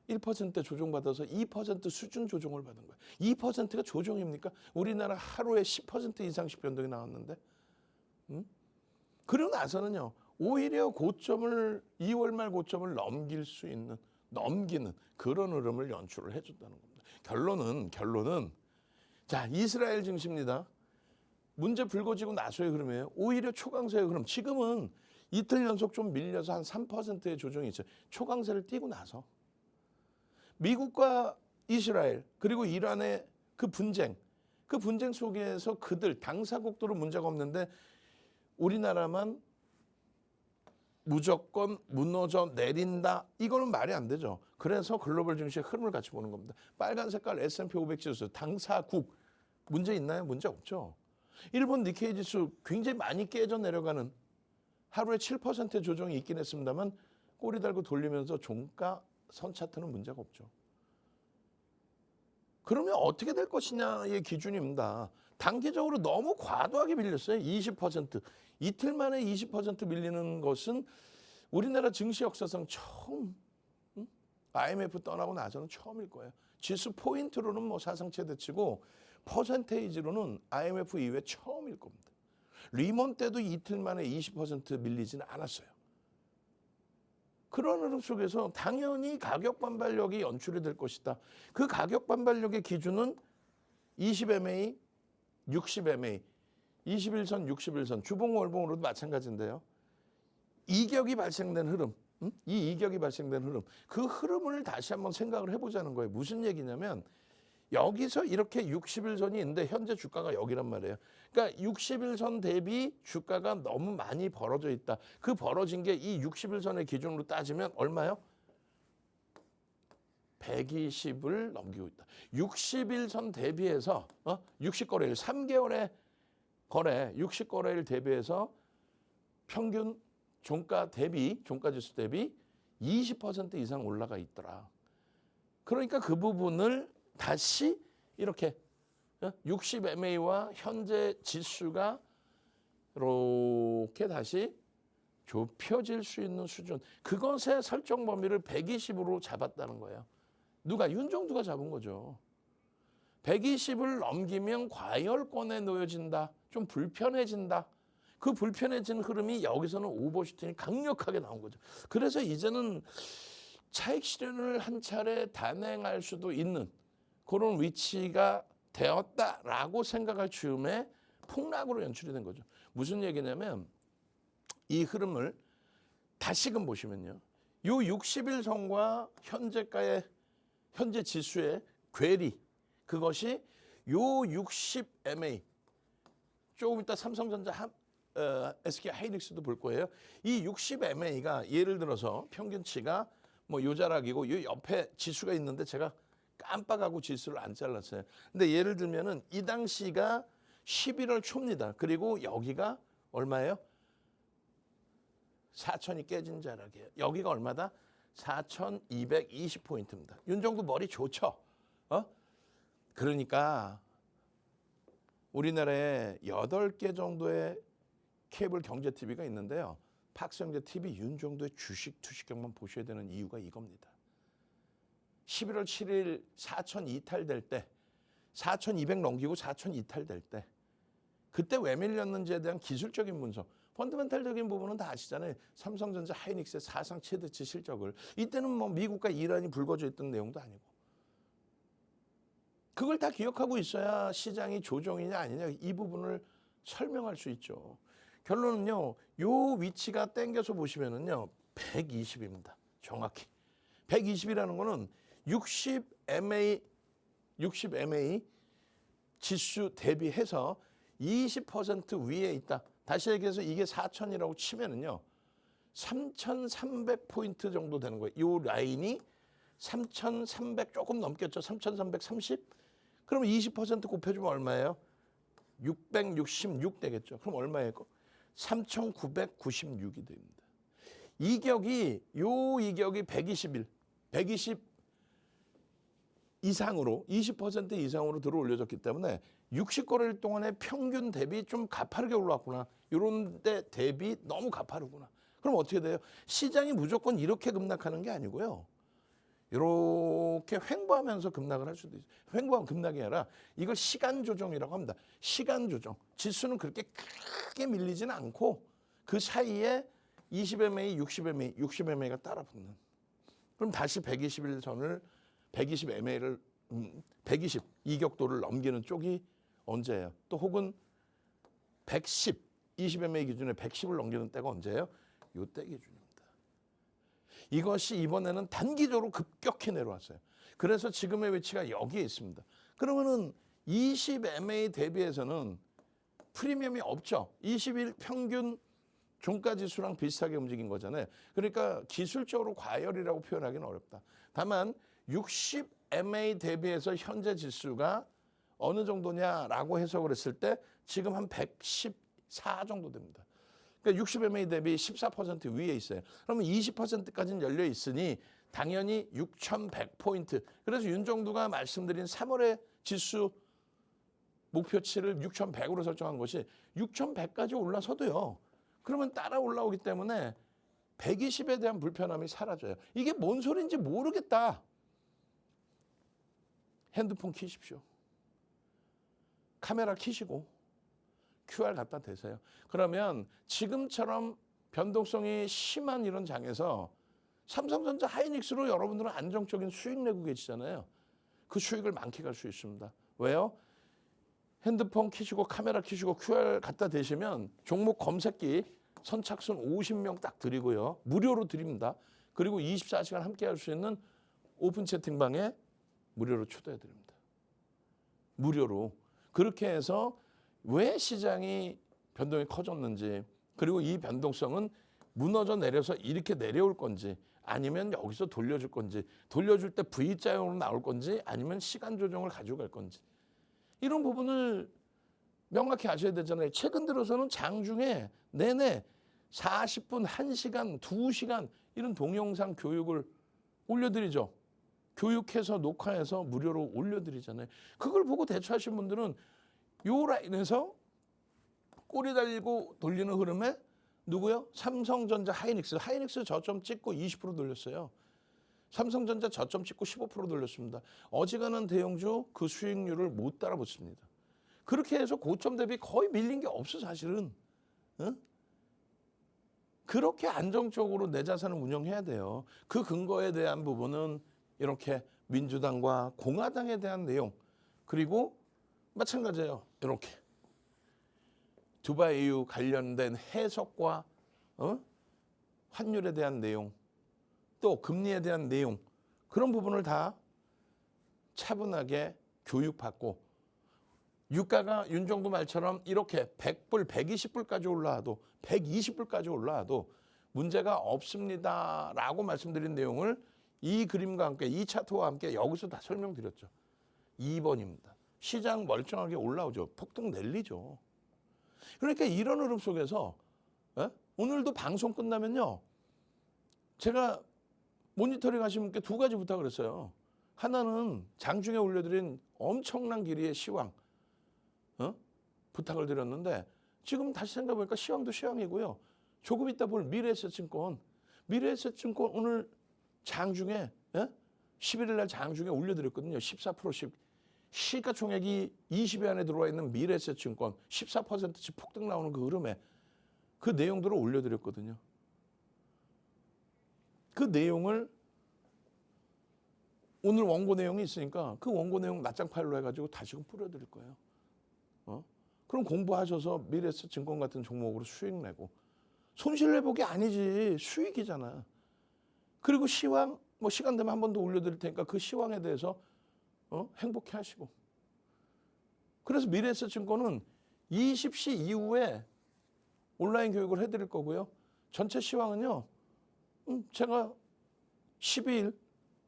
1% 조정받아서 2% 수준 조정을 받은 거예요. 2%가 조정입니까? 우리나라 하루에 10% 이상씩 변동이 나왔는데. 응? 그러고 나서는요. 오히려 고점을 2월 말 고점을 넘기는 그런 흐름을 연출을 해줬다는 겁니다. 결론은 자 이스라엘 증시입니다. 문제 불거지고 나서의 흐름이에요. 오히려 초강세의 흐름. 지금은 이틀 연속 좀 밀려서 한 3%의 조정이 있어요. 초강세를 띄고 나서 미국과 이스라엘 그리고 이란의 그 분쟁 속에서 그들 당사국들은 문제가 없는데 우리나라만 무조건 무너져 내린다. 이거는 말이 안 되죠. 그래서 글로벌 증시의 흐름을 같이 보는 겁니다. 빨간 색깔 S&P 500 지수 당사국 문제 있나요? 문제 없죠. 일본 니케이 지수 굉장히 많이 깨져 내려가는 하루에 7% 조정이 있긴 했습니다만 꼬리 달고 돌리면서 종가 선 차트는 문제가 없죠. 그러면 어떻게 될 것이냐의 기준입니다. 단기적으로 너무 과도하게 밀렸어요. 20%. 이틀 만에 20% 밀리는 것은 우리나라 증시 역사상 처음, IMF 떠나고 나서는 처음일 거예요. 지수 포인트로는 뭐 사상 최대치고 퍼센테이지로는 IMF 이후에 처음일 겁니다. 리먼 때도 이틀 만에 20% 밀리지는 않았어요. 그런 흐름 속에서 당연히 가격 반발력이 연출이 될 것이다. 그 가격 반발력의 기준은 20MA, 60MA, 21선, 61선, 주봉 월봉으로도 마찬가지인데요. 이격이 발생된 흐름, 이 이격이 발생된 흐름, 그 흐름을 다시 한번 생각을 해보자는 거예요. 무슨 얘기냐면 여기서 이렇게 60일선이 있는데 현재 주가가 여기란 말이에요. 그러니까 60일선 대비 주가가 너무 많이 벌어져 있다. 그 벌어진 게 이 60일선의 기준으로 따지면 얼마요? 120을 넘기고 있다. 60일선 대비해서 60거래일 3개월의 거래 60거래일 대비해서 평균 종가지수 대비 20% 이상 올라가 있더라. 그러니까 그 부분을 다시 이렇게 60MA와 현재 지수가 이렇게 다시 좁혀질 수 있는 수준. 그것의 설정 범위를 120으로 잡았다는 거예요. 누가? 윤종두가 잡은 거죠. 120을 넘기면 과열권에 놓여진다. 좀 불편해진다. 그 불편해진 흐름이 여기서는 오버슈팅이 강력하게 나온 거죠. 그래서 이제는 차익 실현을 한 차례 단행할 수도 있는 그런 위치가 되었다라고 생각할 즈음에 폭락으로 연출이 된 거죠. 무슨 얘기냐면 이 흐름을 다시금 보시면요. 요 60일 선과 현재 지수의 괴리, 그것이 요 60MA, 조금 이따 삼성전자, SK 하이닉스도 볼 거예요. 이 60MA가 예를 들어서 평균치가 뭐 요 자락이고 요 옆에 지수가 있는데 제가 깜빡하고 지수를 안 잘랐어요. 근데 예를 들면은 이 당시가 11월 초입니다. 그리고 여기가 얼마예요? 4천이 깨진 자락이에요. 여기가 얼마다? 4,220포인트입니다. 윤정도 머리 좋죠? 그러니까 우리나라에 8개 정도의 케이블 경제 TV가 있는데요. 박성재 TV 윤정도의 주식 투시경만 보셔야 되는 이유가 이겁니다. 11월 7일 4천 이탈될 때 4,200 넘기고 4천 이탈될 때 그때 왜 밀렸는지에 대한 기술적인 분석, 펀더멘탈적인 부분은 다 아시잖아요. 삼성전자 하이닉스의 사상 최대치 실적을. 이때는 뭐 미국과 이란이 불거져 있던 내용도 아니고. 그걸 다 기억하고 있어야 시장이 조정이냐 아니냐 이 부분을 설명할 수 있죠. 결론은요. 요 위치가 땡겨서 보시면은요. 120입니다. 정확히. 120이라는 거는 60MA 지수 대비해서 20% 위에 있다. 다시 얘기해서 이게 4,000이라고 치면은요. 3,300포인트 정도 되는 거예요. 이 라인이 3,300 조금 넘겠죠. 3,330. 그럼 20% 곱해주면 얼마예요? 666 되겠죠. 그럼 얼마예요? 3,996이 됩니다. 이격이 120 이상으로 20% 이상으로 들어 올려졌기 때문에 60거래일 동안의 평균 대비 좀 가파르게 올라왔구나. 이런 데 대비 너무 가파르구나. 그럼 어떻게 돼요? 시장이 무조건 이렇게 급락하는 게 아니고요. 이렇게 횡보하면서 급락을 할 수도 있어요. 횡보하면 급락이 아니라 이걸 시간 조정이라고 합니다. 시간 조정. 지수는 그렇게 크게 밀리지는 않고 그 사이에 20MA, 60MA가 따라 붙는. 그럼 다시 120일선을 120MA를 120 이격도를 넘기는 쪽이 언제예요? 또 혹은 110 20MA 기준에 110을 넘기는 때가 언제예요? 요때 기준입니다. 이것이 이번에는 단기적으로 급격히 내려왔어요. 그래서 지금의 위치가 여기에 있습니다. 그러면은 20MA 대비해서는 프리미엄이 없죠. 20일 평균 종가지수랑 비슷하게 움직인 거잖아요. 그러니까 기술적으로 과열이라고 표현하기는 어렵다. 다만 60MA 대비해서 현재 지수가 어느 정도냐라고 해석을 했을 때 지금 한 114 정도 됩니다. 그러니까 60MA 대비 14% 위에 있어요. 그러면 20%까지는 열려 있으니 당연히 6,100포인트. 그래서 윤정두가 말씀드린 3월의 지수 목표치를 6,100으로 설정한 것이 6,100까지 올라서도요. 그러면 따라 올라오기 때문에 120에 대한 불편함이 사라져요. 이게 뭔 소리인지 모르겠다. 핸드폰 키십시오. 카메라 키시고 QR 갖다 대세요. 그러면 지금처럼 변동성이 심한 이런 장에서 삼성전자 하이닉스로 여러분들은 안정적인 수익 내고 계시잖아요. 그 수익을 만끽할 수 있습니다. 왜요? 핸드폰 키시고 카메라 키시고 QR 갖다 대시면 종목 검색기 선착순 50명 딱 드리고요. 무료로 드립니다. 그리고 24시간 함께 할 수 있는 오픈 채팅방에 무료로 초대해 드립니다. 무료로. 그렇게 해서 왜 시장이 변동이 커졌는지, 그리고 이 변동성은 무너져 내려서 이렇게 내려올 건지, 아니면 여기서 돌려줄 건지, 돌려줄 때 V자형으로 나올 건지, 아니면 시간 조정을 가져갈 건지, 이런 부분을 명확히 아셔야 되잖아요. 최근 들어서는 장중에 내내 40분, 1시간, 2시간 이런 동영상 교육을 올려드리죠. 교육해서 녹화해서 무료로 올려드리잖아요. 그걸 보고 대처하신 분들은 요 라인에서 꼬리 달리고 돌리는 흐름에 누구요? 삼성전자, 하이닉스 저점 찍고 20% 돌렸어요. 삼성전자 저점 찍고 15% 돌렸습니다. 어지간한 대형주 그 수익률을 못 따라붙습니다. 그렇게 해서 고점 대비 거의 밀린 게 없어 사실은. 응? 그렇게 안정적으로 내 자산을 운영해야 돼요. 그 근거에 대한 부분은 이렇게 민주당과 공화당에 대한 내용, 그리고 마찬가지예요. 이렇게 두바이 이후 관련된 해석과 환율에 대한 내용, 또 금리에 대한 내용, 그런 부분을 다 차분하게 교육받고, 유가가 윤정부 말처럼 이렇게 100불, 120불까지 올라와도 120불까지 올라와도 문제가 없습니다라고 말씀드린 내용을 이 그림과 함께, 이 차트와 함께 여기서 다 설명드렸죠. 2번입니다. 시장 멀쩡하게 올라오죠. 폭등 내리죠. 그러니까 이런 흐름 속에서 오늘도 방송 끝나면요, 제가 모니터링 하신 분께 두 가지 부탁을 했어요. 하나는 장중에 올려드린 엄청난 길이의 시황 부탁을 드렸는데, 지금 다시 생각해보니까 시황도 시황이고요. 조금 이따 볼 미래에셋증권 오늘 장중에 11일 날 장중에 올려드렸거든요. 14%씩 시가총액이 20위 안에 들어와 있는 미래에셋증권 14%씩 폭등 나오는 그 흐름에 그 내용들을 올려드렸거든요. 그 내용을 오늘 원고 내용이 있으니까 그 원고 내용 낱장 파일로 해가지고 다시금 뿌려드릴 거예요. 그럼 공부하셔서 미래에셋증권 같은 종목으로 수익 내고, 손실 회복이 아니지 수익이잖아. 그리고 시황 시간 되면 한 번 더 올려드릴 테니까 그 시황에 대해서 행복해 하시고. 그래서 미래에셋증권은 20시 이후에 온라인 교육을 해드릴 거고요. 전체 시황은요, 제가 12일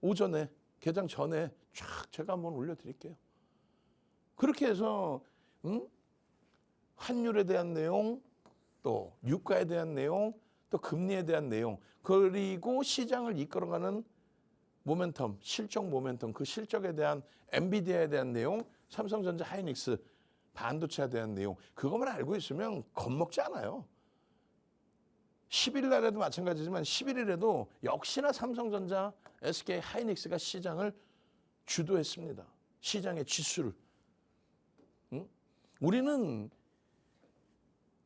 오전에 개장 전에 쫙 제가 한번 올려드릴게요. 그렇게 해서 환율에 대한 내용, 또 유가에 대한 내용, 또 금리에 대한 내용, 그리고 시장을 이끌어가는 모멘텀, 실적 모멘텀, 그 실적에 대한 엔비디아에 대한 내용, 삼성전자, 하이닉스, 반도체에 대한 내용, 그것만 알고 있으면 겁먹지 않아요. 10일 날에도 마찬가지지만 11일에도 역시나 삼성전자, SK, 하이닉스가 시장을 주도했습니다. 시장의 지수를. 우리는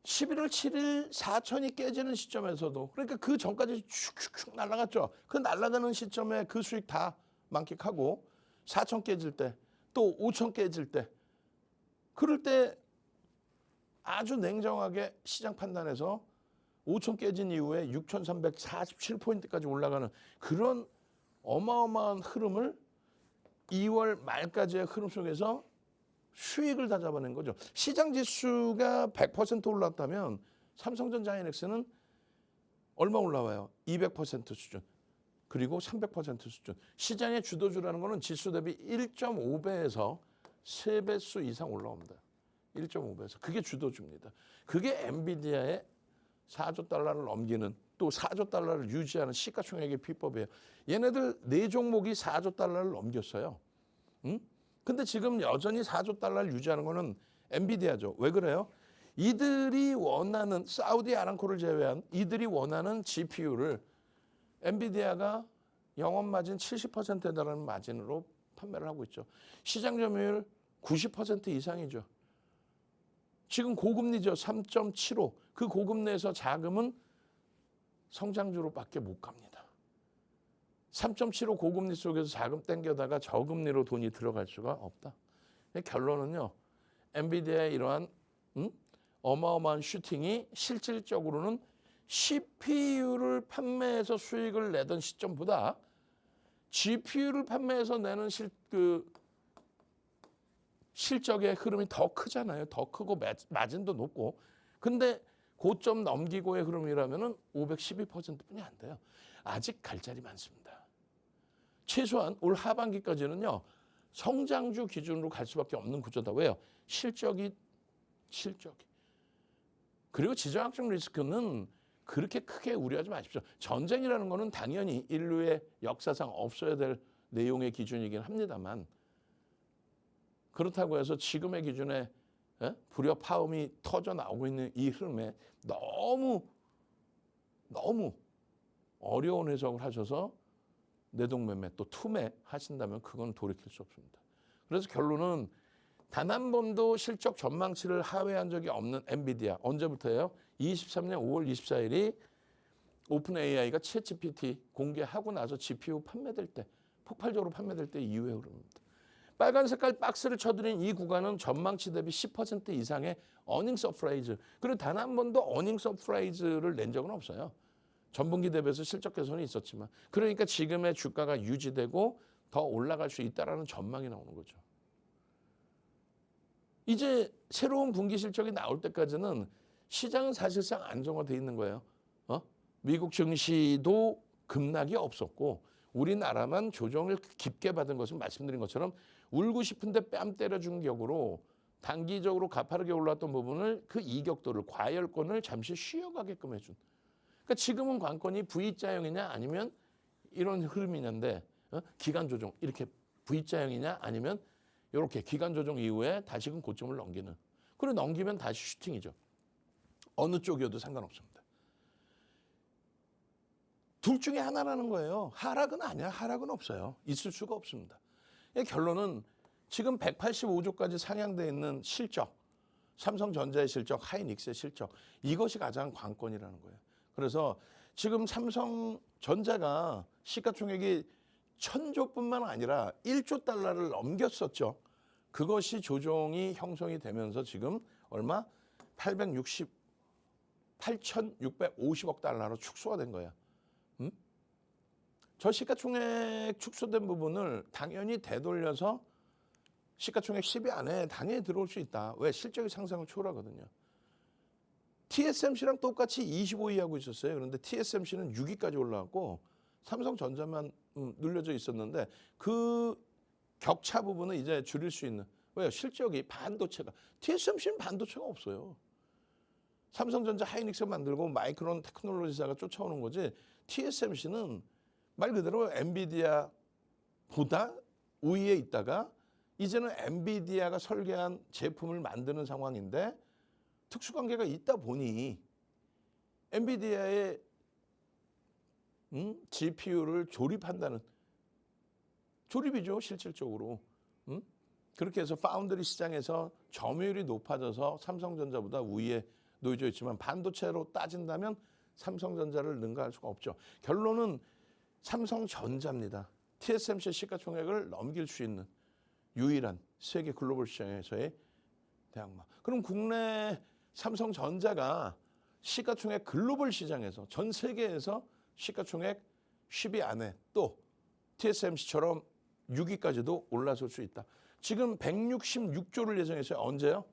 11월 7일 4천이 깨지는 시점에서도, 그러니까 그 전까지 슉슉슉 날아갔죠. 그 날아가는 시점에 그 수익 다 만끽하고 4천 깨질 때, 또 5천 깨질 때, 그럴 때 아주 냉정하게 시장 판단해서 5천 깨진 이후에 6,347포인트까지 올라가는 그런 어마어마한 흐름을 2월 말까지의 흐름 속에서 수익을 다 잡아낸 거죠. 시장 지수가 100% 올랐다면 삼성전자, 하이닉스는 얼마 올라와요? 200% 수준. 그리고 300% 수준. 시장의 주도주라는 거는 지수 대비 1.5배에서 3배수 이상 올라옵니다. 1.5배에서. 그게 주도주입니다. 그게 엔비디아의 4조 달러를 넘기는, 또 4조 달러를 유지하는 시가총액의 비법이에요. 얘네들 4종목이 4조 달러를 넘겼어요. 근데 지금 여전히 4조 달러를 유지하는 거는 엔비디아죠. 왜 그래요? 이들이 원하는, 사우디 아람코를 제외한 이들이 원하는 GPU를 엔비디아가 영업 마진 70%에 달하는 마진으로 판매를 하고 있죠. 시장 점유율 90% 이상이죠. 지금 고금리죠. 3.75. 그 고금리에서 자금은 성장주로밖에 못 갑니다. 3.75 고금리 속에서 자금 땡겨다가 저금리로 돈이 들어갈 수가 없다. 결론은요, 엔비디아의 이러한 어마어마한 슈팅이 실질적으로는 CPU를 판매해서 수익을 내던 시점보다 GPU를 판매해서 내는 실적의 흐름이 더 크잖아요. 더 크고 마진도 높고. 근데 고점 넘기고의 흐름이라면은 512%뿐이 안 돼요. 아직 갈 자리 많습니다. 최소한 올 하반기까지는요. 성장주 기준으로 갈 수밖에 없는 구조다. 왜요? 실적이. 그리고 지정학적 리스크는 그렇게 크게 우려하지 마십시오. 전쟁이라는 거는 당연히 인류의 역사상 없어야 될 내용의 기준이긴 합니다만 그렇다고 해서 지금의 기준에 불협 화음이 터져 나오고 있는 이 흐름에 너무 어려운 해석을 하셔서 내동매매 또 투매 하신다면 그건 돌이킬 수 없습니다. 그래서 결론은 단 한 번도 실적 전망치를 하회한 적이 없는 엔비디아. 언제부터예요? 23년 5월 24일이 오픈 AI가 챗 GPT 공개하고 나서 GPU 판매될 때, 폭발적으로 판매될 때 이후의 흐름입니다. 빨간 색깔 박스를 쳐드린 이 구간은 전망치 대비 10% 이상의 어닝 서프라이즈. 그리고 단 한 번도 어닝 서프라이즈를 낸 적은 없어요. 전분기 대비해서 실적 개선이 있었지만. 그러니까 지금의 주가가 유지되고 더 올라갈 수 있다는 전망이 나오는 거죠. 이제 새로운 분기 실적이 나올 때까지는 시장은 사실상 안정화되어 있는 거예요. 미국 증시도 급락이 없었고 우리나라만 조정을 깊게 받은 것은 말씀드린 것처럼 울고 싶은데 뺨 때려준 격으로 단기적으로 가파르게 올랐던 부분을 그 이격도를 과열권을 잠시 쉬어가게끔 해준. 그러니까 지금은 관건이 V자형이냐 아니면 이런 흐름이냐인데 기간 조정 이렇게 V자형이냐 아니면 이렇게 기간 조정 이후에 다시금 고점을 넘기는. 그리고 넘기면 다시 슈팅이죠. 어느 쪽이어도 상관없습니다. 둘 중에 하나라는 거예요. 하락은 아니야. 하락은 없어요. 있을 수가 없습니다. 결론은 지금 185조까지 상향되어 있는 실적, 삼성전자의 실적, 하이닉스의 실적, 이것이 가장 관건이라는 거예요. 그래서 지금 삼성전자가 시가총액이 1,000조뿐만 아니라 1조 달러를 넘겼었죠. 그것이 조정이 형성이 되면서 지금 얼마? 868,650억 달러로 축소가 된 거야. 저 시가총액 축소된 부분을 당연히 되돌려서 시가총액 10위 안에 당연히 들어올 수 있다. 왜? 실적의 상승을 초월하거든요. TSMC랑 똑같이 25위 하고 있었어요. 그런데 TSMC는 6위까지 올라왔고 삼성전자만 눌려져 있었는데 그 격차 부분은 이제 줄일 수 있는. 왜요? 실적이 반도체가. TSMC는 반도체가 없어요. 삼성전자 하이닉스 만들고 마이크론 테크놀로지사가 쫓아오는 거지. TSMC는 말 그대로 엔비디아보다 우위에 있다가 이제는 엔비디아가 설계한 제품을 만드는 상황인데 특수관계가 있다 보니 엔비디아의 GPU를 조립한다는 조립이죠. 실질적으로. 그렇게 해서 파운드리 시장에서 점유율이 높아져서 삼성전자보다 우위에 놓여져 있지만 반도체로 따진다면 삼성전자를 능가할 수가 없죠. 결론은 삼성전자입니다. TSMC 시가총액을 넘길 수 있는 유일한 세계 글로벌 시장에서의 대항마. 그럼 국내 삼성전자가 시가총액 글로벌 시장에서 전 세계에서 시가총액 10위 안에 또 TSMC처럼 6위까지도 올라설 수 있다. 지금 166조를 예정했어요. 언제요?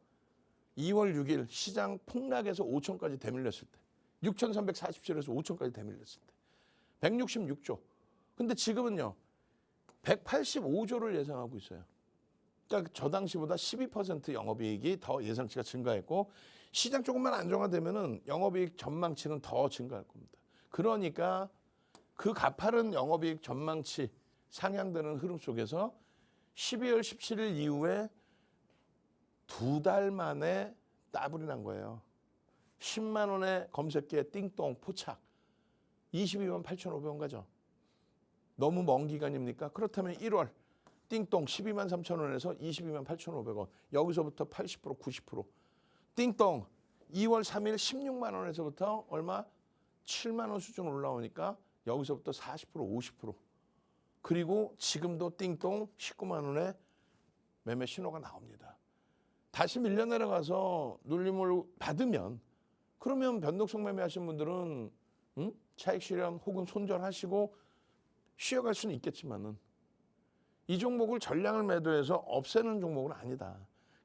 2월 6일 시장 폭락에서 5천까지 대밀렸을 때. 6,347에서 5천까지 대밀렸을 때. 166조. 근데 지금은요. 185조를 예상하고 있어요. 그러니까 저 당시보다 12% 영업이익이 더 예상치가 증가했고 시장 조금만 안정화되면은 영업이익 전망치는 더 증가할 겁니다. 그러니까 그 가파른 영업이익 전망치 상향되는 흐름 속에서 12월 17일 이후에 2달 만에 따블이 난 거예요. 10만 원의 검색기에 띵동 포착 22만 8,500원 가죠. 너무 먼 기간입니까? 그렇다면 1월 띵동 12만 3천 원에서 22만 8,500원 여기서부터 80% 90% 띵동 2월 3일 16만 원에서부터 얼마? 7만 원 수준 올라오니까 여기서부터 40% 50% 그리고 지금도 띵동 19만 원에 매매 신호가 나옵니다. 다시 밀려 내려가서 눌림을 받으면 그러면 변동성 매매하신 분들은 차익 실현 혹은 손절하시고 쉬어갈 수는 있겠지만은 이 종목을 전량을 매도해서 없애는 종목은 아니다.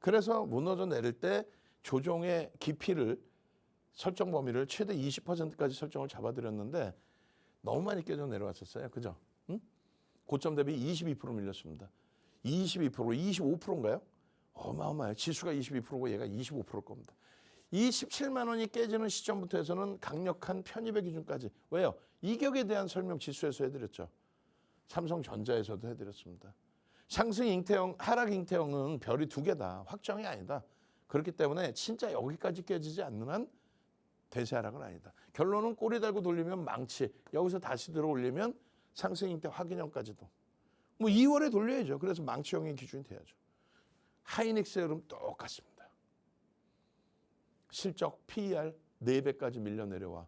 그래서 무너져 내릴 때 조정의 깊이를 설정 범위를 최대 20%까지 설정을 잡아드렸는데 너무 많이 깨져 내려왔었어요. 그죠? 응? 고점 대비 22% 밀렸습니다. 22%, 25%인가요? 어마어마해요. 지수가 22%고 얘가 25%일 겁니다. 이 17만 원이 깨지는 시점부터 해서는 강력한 편입의 기준까지. 왜요? 이격에 대한 설명 지수에서 해드렸죠. 삼성전자에서도 해드렸습니다. 상승 잉태형, 하락 잉태형은 별이 2개다. 확정이 아니다. 그렇기 때문에 진짜 여기까지 깨지지 않는 한 대세 하락은 아니다. 결론은 꼬리 달고 돌리면 망치. 여기서 다시 들어올리면 상승 잉태 확인형까지도. 뭐 2월에 돌려야죠. 그래서 망치형의 기준이 돼야죠. 하이닉스의 흐름 똑같습니다. 실적 PER 4배까지 밀려 내려와.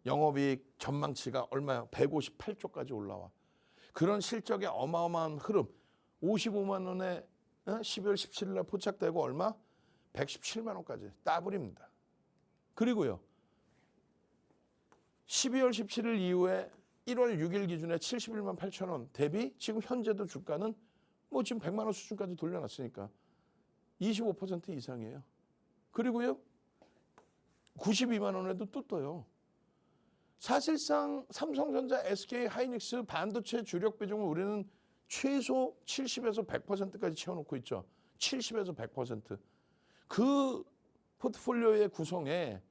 영업이익 전망치가 얼마야? 158조까지 올라와. 그런 실적의 어마어마한 흐름. 55만 원에 12월 17일 날 포착되고 얼마? 117만 원까지 따블입니다. 그리고요. 12월 17일 이후에 1월 6일 기준에 71만 8천 원 대비 지금 현재도 주가는 뭐 지금 100만 원 수준까지 돌려놨으니까 25% 이상이에요. 그리고요. 92만 원에도 또 떠요. 사실상 삼성전자, SK 하이닉스 반도체 주력 비중을 우리는 최소 70에서 100%까지 채워놓고 있죠. 70에서 100%. 그 포트폴리오의 구성에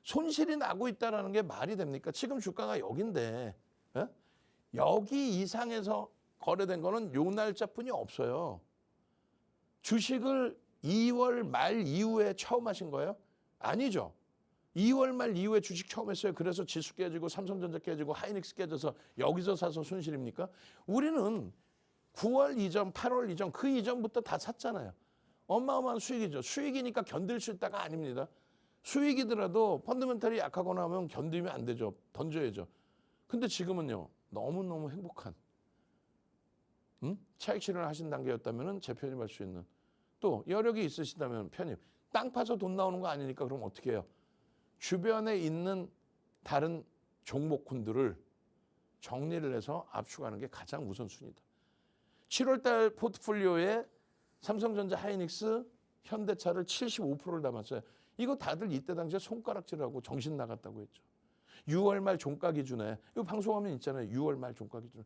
손실이 나고 있다는 게 말이 됩니까? 지금 주가가 여긴데 여기 이상에서 거래된 거는 요 날짜뿐이 없어요. 주식을 2월 말 이후에 처음 하신 거예요? 아니죠. 2월 말 이후에 주식 처음 했어요. 그래서 지수 깨지고 삼성전자 깨지고 하이닉스 깨져서 여기서 사서 손실입니까? 우리는 9월 이전, 8월 이전 그 이전부터 다 샀잖아요. 어마어마한 수익이죠. 수익이니까 견딜 수 있다가 아닙니다. 수익이더라도 펀더멘털이 약하거나 하면 견디면 안 되죠. 던져야죠. 근데 지금은요. 너무너무 행복한 차익 실현을 하신 단계였다면 재편입할 수 있는 또 여력이 있으시다면 편입. 땅 파서 돈 나오는 거 아니니까 그럼 어떻게 해요? 주변에 있는 다른 종목군들을 정리를 해서 압축하는 게 가장 우선순위다. 7월 달 포트폴리오에 삼성전자, 하이닉스, 현대차를 75%를 담았어요. 이거 다들 이때 당시에 손가락질하고 정신 나갔다고 했죠. 6월 말 종가 기준에 이거 방송하면 있잖아요. 6월 말 종가 기준에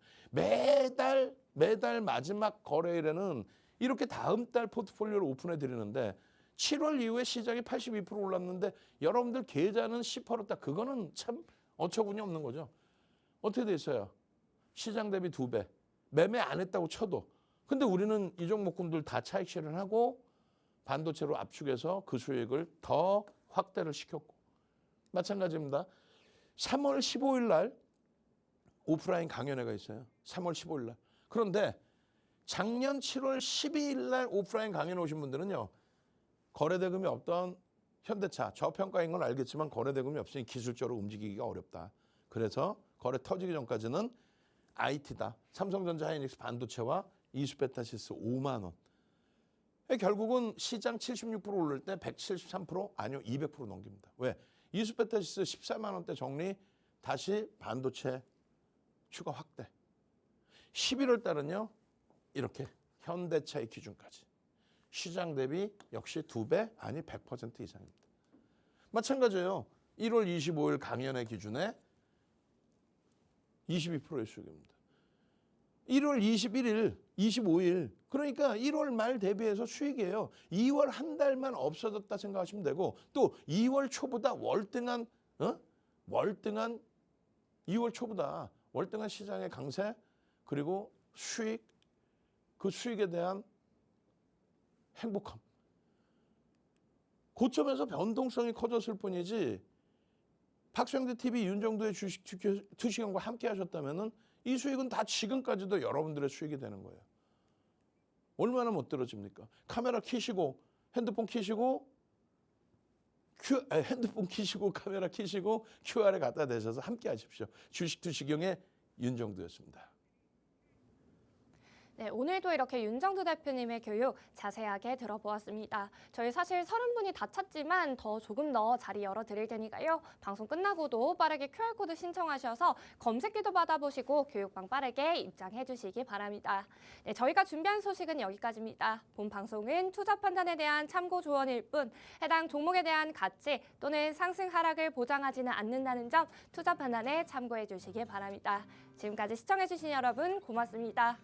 매달 마지막 거래일에는 이렇게 다음 달 포트폴리오를 오픈해 드리는데 7월 이후에 시장이 82% 올랐는데 여러분들 계좌는 10%다. 그거는 참 어처구니 없는 거죠. 어떻게 돼 있어요? 시장 대비 2배. 매매 안 했다고 쳐도. 근데 우리는 이 종목군들 다 차익 실현하고 반도체로 압축해서 그 수익을 더 확대를 시켰고. 마찬가지입니다. 3월 15일 날 오프라인 강연회가 있어요. 3월 15일 날. 그런데 작년 7월 12일 날 오프라인 강연 오신 분들은요. 거래대금이 없던 현대차, 저평가인 건 알겠지만 거래대금이 없으니 기술적으로 움직이기가 어렵다. 그래서 거래 터지기 전까지는 IT다. 삼성전자, 하이닉스, 반도체와 이수베타시스 5만 원. 결국은 시장 76% 오를 때 173% 아니요 200% 넘깁니다. 왜? 이수베타시스 14만 원대 정리 다시 반도체 추가 확대. 11월 달은요. 이렇게 현대차의 기준까지. 시장 대비 역시 2배 아니 100% 이상입니다. 마찬가지예요. 1월 25일 강연회 기준에 22%의 수익입니다. 1월 21일, 25일 그러니까 1월 말 대비해서 수익이에요. 2월 한 달만 없어졌다 생각하시면 되고 또 2월 초보다 월등한 2월 초보다 월등한 시장의 강세 그리고 수익 그 수익에 대한 행복함. 고점에서 변동성이 커졌을 뿐이지 박수영대 TV 윤정도의 주식 투시경과 함께 하셨다면 이 수익은 다 지금까지도 여러분들의 수익이 되는 거예요. 얼마나 못 들어집니까? 카메라 키시고 핸드폰 키시고 카메라 키시고 QR에 갖다 대셔서 함께 하십시오. 주식 투시경의 윤정도였습니다. 네, 오늘도 이렇게 윤정두 대표님의 교육 자세하게 들어보았습니다. 저희 사실 30분이 다 찼지만 조금 더 자리 열어드릴 테니까요. 방송 끝나고도 빠르게 QR코드 신청하셔서 검색기도 받아보시고 교육방 빠르게 입장해 주시기 바랍니다. 네, 저희가 준비한 소식은 여기까지입니다. 본 방송은 투자 판단에 대한 참고 조언일 뿐 해당 종목에 대한 가치 또는 상승 하락을 보장하지는 않는다는 점 투자 판단에 참고해 주시기 바랍니다. 지금까지 시청해 주신 여러분 고맙습니다.